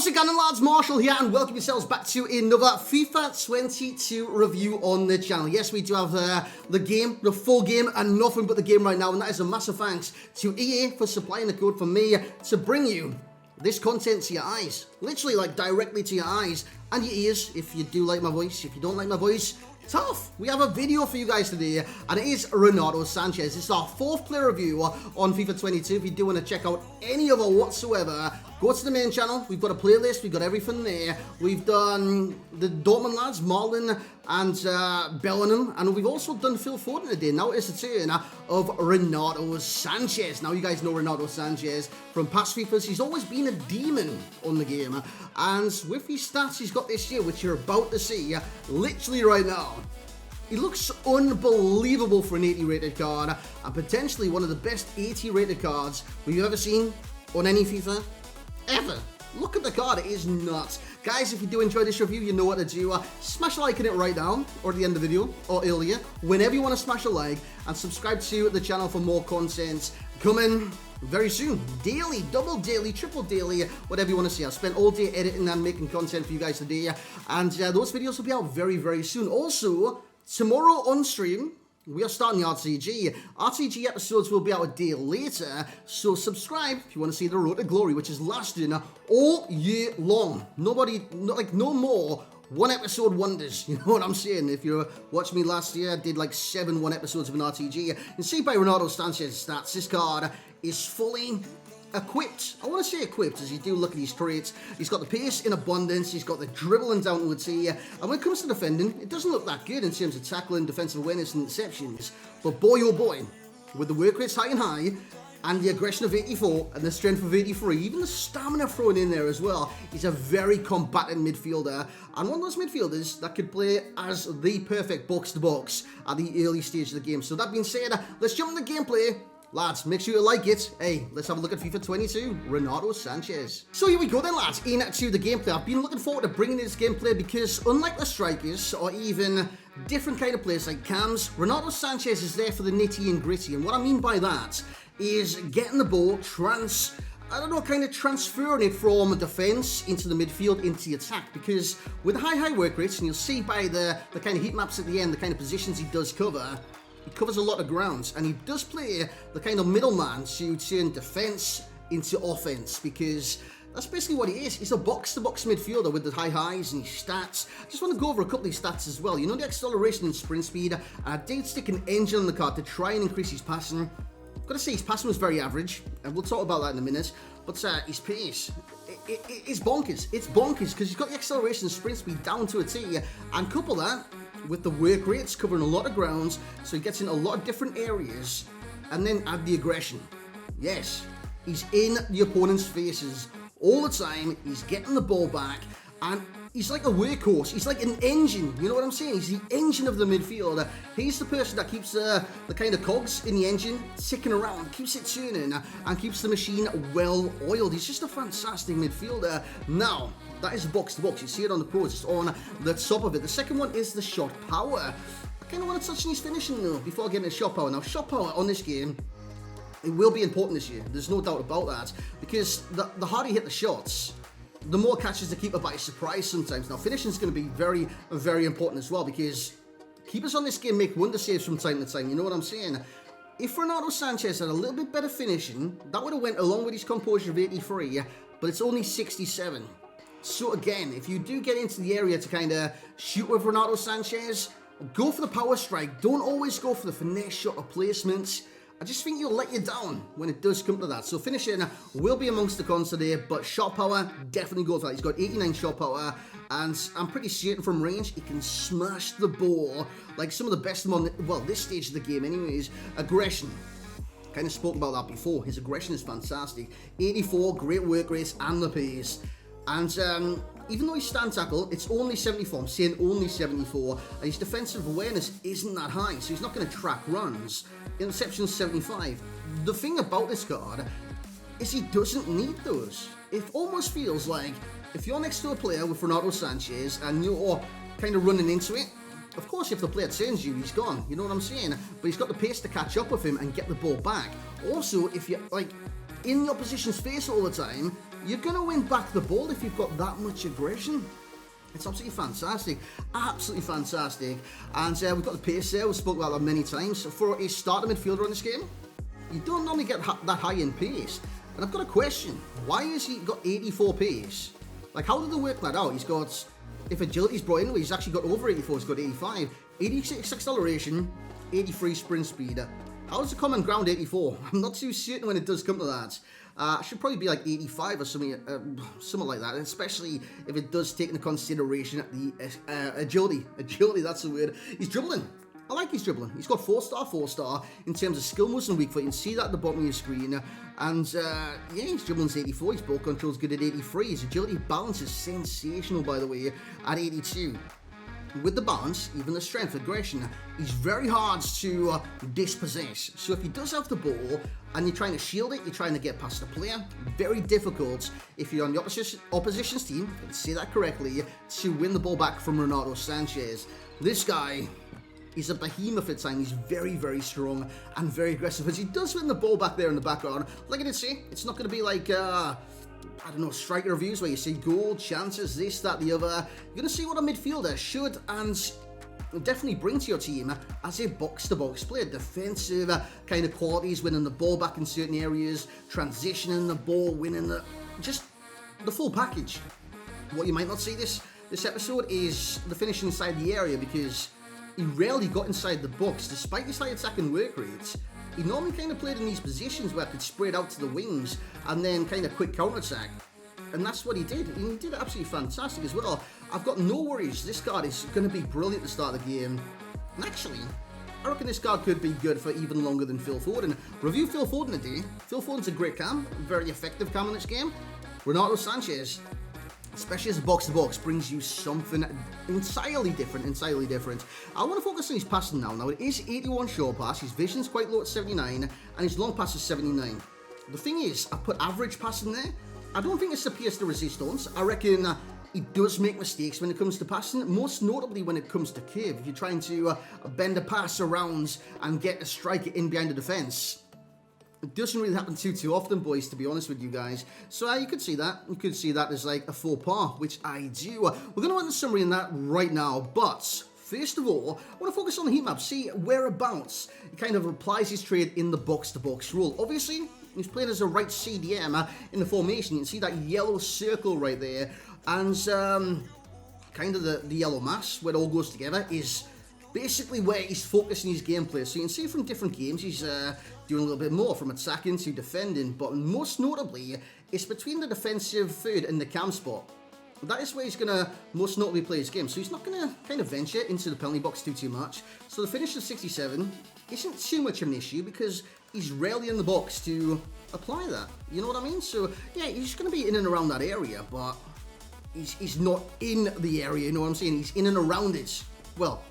How's it going, lads? Marshall here, and welcome yourselves back to another FIFA 22 review on the channel. Yes, we do have the game, the full game, and nothing but the game right now, and that is a massive thanks to EA for supplying the code for me to bring you this content to your eyes. Literally, like, directly to your eyes and your ears, if you do like my voice. If you don't like my voice, tough. We have a video for you guys today, and it is Renato Sanches. It's our fourth player review on FIFA 22. If you do want to check out any other whatsoever, go to the main channel. We've got a playlist. We've got everything there. We've done the Dortmund lads, Marlon and Bellingham, and we've also done Phil Foden today. Now it's the turn of Renato Sanches. Now you guys know Renato Sanches from past FIFAs. He's always been a demon on the game, and with his stats he's got this year, which you're about to see literally right now, he looks unbelievable for an 80 rated card, and potentially one of the best 80 rated cards we've ever seen on any FIFA ever. Look at the card, it is nuts. Guys, if you do enjoy this review, you know what to do. Smash a like on it right now, or at the end of the video, or earlier, whenever you want to smash a like, and subscribe to the channel for more content coming very soon. Daily, double daily, triple daily, whatever you want to see. I've spent all day editing and making content for you guys today, and those videos will be out very, very soon. Also, tomorrow on stream, we are starting the RTG. RTG episodes will be out a day later, so subscribe if you want to see the Road to Glory, which is lasting all year long. No more one episode wonders, you know what I'm saying? If you watched me last year, I did like 7 one episodes of an RTG. And see by Renato Sanches' stats, this card is fully equipped. I want to say equipped, as you do look at these traits. He's got the pace in abundance, he's got the dribbling down to a T, and when it comes to defending, it doesn't look that good in terms of tackling, defensive awareness, and interceptions. But boy, oh boy, with the work rates high and high, and the aggression of 84, and the strength of 83, even the stamina thrown in there as well, he's a very combatant midfielder, and one of those midfielders that could play as the perfect box-to-box at the early stage of the game. So that being said, let's jump into gameplay. Lads, make sure you like it. Hey, let's have a look at FIFA 22, Renato Sanches. So here we go then, lads, into the gameplay. I've been looking forward to bringing this gameplay because unlike the strikers, or even different kind of players like cams, Renato Sanches is there for the nitty and gritty. And what I mean by that is getting the ball, transferring it from defence into the midfield, into the attack. Because with high work rates, and you'll see by the kind of heat maps at the end, the kind of positions he does cover, he covers a lot of grounds, and he does play the kind of middleman to turn defence into offence, because that's basically what he is. He's a box-to-box midfielder with the high highs and his stats. I just want to go over a couple of these stats as well. You know, the acceleration and sprint speed. I did stick an engine on the card to try and increase his passing. I've got to say, his passing was very average, and we'll talk about that in a minute. But his pace, it's bonkers. It's bonkers, because he's got the acceleration and sprint speed down to a T, and couple that with the work rates covering a lot of grounds, so he gets in a lot of different areas, and then add the aggression. Yes, he's in the opponent's faces all the time, he's getting the ball back, and he's like a workhorse, he's like an engine, you know what I'm saying? He's the engine of the midfield. He's the person that keeps the kind of cogs in the engine ticking around, keeps it turning, and keeps the machine well oiled. He's just a fantastic midfielder. Now, that is box to box. You see it on the pros, it's on the top of it. The second one is the shot power. I kind of want to touch on his finishing though, before getting to shot power. Now, shot power on this game, it will be important this year. There's no doubt about that. Because the harder you hit the shots, the more catches the keeper by surprise sometimes. Now, finishing is going to be very, very important as well, because keepers on this game make wonder saves from time to time. You know what I'm saying? If Renato Sanches had a little bit better finishing, that would have went along with his composure of 83, but it's only 67. So again, if you do get into the area to kind of shoot with Renato Sanches, go for the power strike. Don't always go for the finesse shot or placements. I just think he'll let you down when it does come to that. So finishing will be amongst the cons today, but shot power, definitely go for that. He's got 89 shot power, and I'm pretty certain from range, he can smash the ball like some of the best on this stage of the game anyways. Aggression. Kind of spoke about that before. His aggression is fantastic. 84, great work rates and the pace. And even though his stand tackle, it's only 74, I'm saying only 74, and his defensive awareness isn't that high, so he's not going to track runs. Interception 75. The thing about this card is he doesn't need those. It almost feels like if you're next to a player with Renato Sanches and you're kind of running into it, of course if the player turns you, he's gone, you know what I'm saying? But he's got the pace to catch up with him and get the ball back. Also, if you're like in the opposition's face all the time, you're going to win back the ball if you've got that much aggression. It's absolutely fantastic. Absolutely fantastic. And we've got the pace there. We've spoken about that many times. For a starter midfielder in this game, you don't normally get that high in pace. And I've got a question. Why has he got 84 pace? Like, how did they work that out? He's got, if agility's brought in, he's actually got over 84. He's got 85. 86 acceleration, 83 sprint speed. How does the common ground 84? I'm not too certain when it does come to that. It should probably be like 85 or something like that, especially if it does take into consideration the agility. Agility, that's the word. He's dribbling. I like his dribbling. He's got 4-star in terms of skill moves and weak foot. You can see that at the bottom of your screen. And yeah, his dribbling's 84. His ball control's good at 83. His agility balance is sensational, by the way, at 82. With the balance, even the strength, aggression, he's very hard to dispossess. So if he does have the ball and you're trying to shield it, you're trying to get past the player, very difficult if you're on the opposition's team, if I can say that correctly, to win the ball back from Renato Sanches. This guy, he's a behemoth at times. He's very, very strong and very aggressive. As he does win the ball back there in the background, like I did say, it's not going to be like I don't know, striker reviews where you see goal, chances, this, that, the other. You're going to see what a midfielder should and definitely bring to your team as a box-to-box player. Defensive kind of qualities, winning the ball back in certain areas, transitioning the ball, winning just the full package. What you might not see this episode is the finish inside the area, because he rarely got inside the box. Despite his high attacking work rates, he normally kind of played in these positions where he could spread out to the wings and then kind of quick counter-attack. And that's what he did. He did absolutely fantastic as well. I've got no worries. This card is going to be brilliant to start the game. And actually, I reckon this card could be good for even longer than Phil Foden. Review Phil Foden today. Phil Foden's a great cam, very effective cam in this game. Renato Sanches, especially as a box-to-box, brings you something entirely different. I want to focus on his passing now. Now, it is 81 short pass, his vision's quite low at 79, and his long pass is 79. The thing is, I put average passing there. I don't think it's a pièce de resistance. I reckon he does make mistakes when it comes to passing, most notably when it comes to curve. If you're trying to bend a pass around and get a striker in behind the defence, it doesn't really happen too often, boys, to be honest with you guys. So you could see that. You could see that as like a faux pas, which I do. We're going to run the summary on that right now, but first of all, I want to focus on the heat map, see whereabouts he kind of applies his trade in the box-to-box rule. Obviously, he's playing as a right CDM in the formation. You can see that yellow circle right there, and kind of the yellow mass where it all goes together is basically where he's focusing his gameplay. So you can see from different games he's doing a little bit more from attacking to defending, but most notably it's between the defensive third and the cam spot. That is where he's going to most notably play his game. So he's not going to kind of venture into the penalty box too much. So the finish of 67 isn't too much of an issue because he's rarely in the box to apply that. You know what I mean? So yeah, he's going to be in and around that area, but he's not in the area, you know what I'm saying? He's in and around it. Well,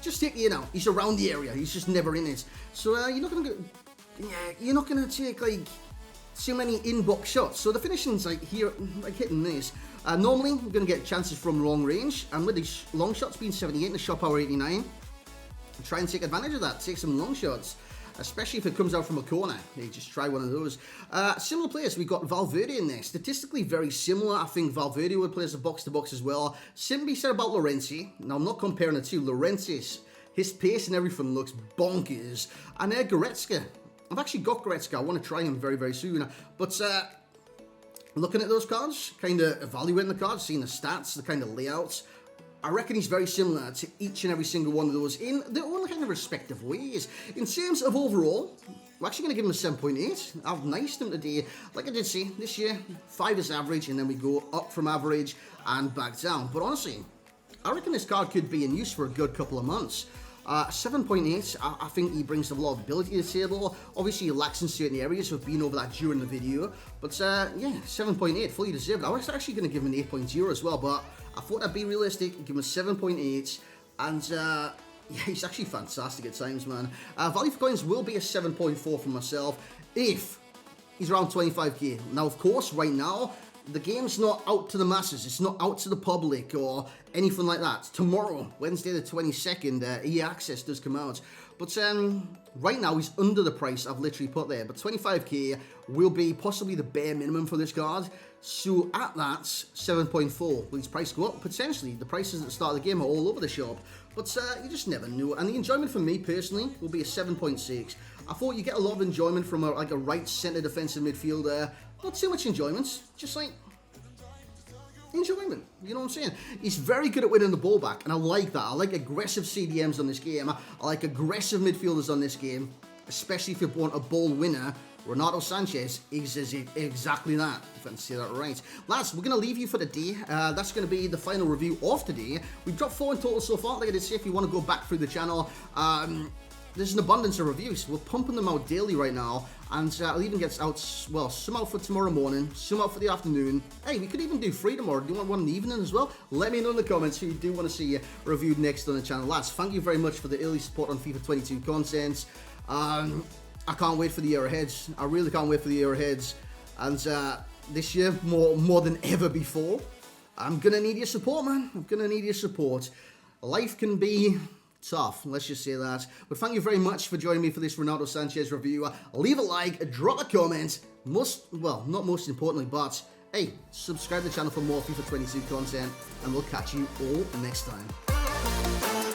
just take it out. He's around the area. He's just never in it. So you're not gonna take like too many in-box shots. So the finishing's like here, like hitting this. Normally we're gonna get chances from long range, and with these long shots being 78 and the shot power 89, try and take advantage of that. Take some long shots, especially if it comes out from a corner. You just try one of those. Similar players, we've got Valverde in there. Statistically very similar. I think Valverde would play as a box-to-box as well. Same be said about Llorente. Now, I'm not comparing the two. Llorente's, his pace and everything looks bonkers. And Goretzka. I've actually got Goretzka. I want to try him very, very soon. But looking at those cards, kind of evaluating the cards, seeing the stats, the kind of layouts, I reckon he's very similar to each and every single one of those in their own kind of respective ways. In terms of overall, we're actually going to give him a 7.8. I've niced him today. Like I did say, this year, 5 is average, and then we go up from average and back down. But honestly, I reckon this card could be in use for a good couple of months. 7.8, I think he brings a lot of ability to the table. Obviously, he lacks in certain areas. We've been over that during the video. But yeah, 7.8, fully deserved. I was actually going to give him an 8.0 as well, but I thought I'd be realistic, give him a 7.8, and yeah, he's actually fantastic at times, man. Value for coins will be a 7.4 for myself if he's around 25k. Now, of course, right now, the game's not out to the masses. It's not out to the public or anything like that. Tomorrow, Wednesday the 22nd, EA Access does come out. But right now, he's under the price I've literally put there. But 25k will be possibly the bare minimum for this card. So at that, 7.4. Will its price go up? Potentially. The prices at the start of the game are all over the shop. But you just never know. And the enjoyment for me, personally, will be a 7.6. I thought you get a lot of enjoyment from a right centre defensive midfielder. Not too much enjoyment. Just like enjoyment. You know what I'm saying? He's very good at winning the ball back. And I like that. I like aggressive CDMs on this game. I like aggressive midfielders on this game. Especially if you want a ball winner. Renato Sanches is exactly that, if I can say that right. Lads, we're going to leave you for the day. That's going to be the final review of today. We've dropped 4 in total so far. Like I did say, if you want to go back through the channel, there's an abundance of reviews. We're pumping them out daily right now. And I'll even get out, well, some out for tomorrow morning, some out for the afternoon. Hey, we could even do 3 tomorrow. Do you want one in the evening as well? Let me know in the comments who you do want to see reviewed next on the channel. Lads, thank you very much for the early support on FIFA 22 content. I can't wait for the year ahead. I really can't wait for the year ahead. And this year, more than ever before, I'm going to need your support, man. I'm going to need your support. Life can be tough, let's just say that. But thank you very much for joining me for this Renato Sanches review. Leave a like, drop a comment. Not most importantly, but hey, subscribe to the channel for more FIFA 22 content. And we'll catch you all next time.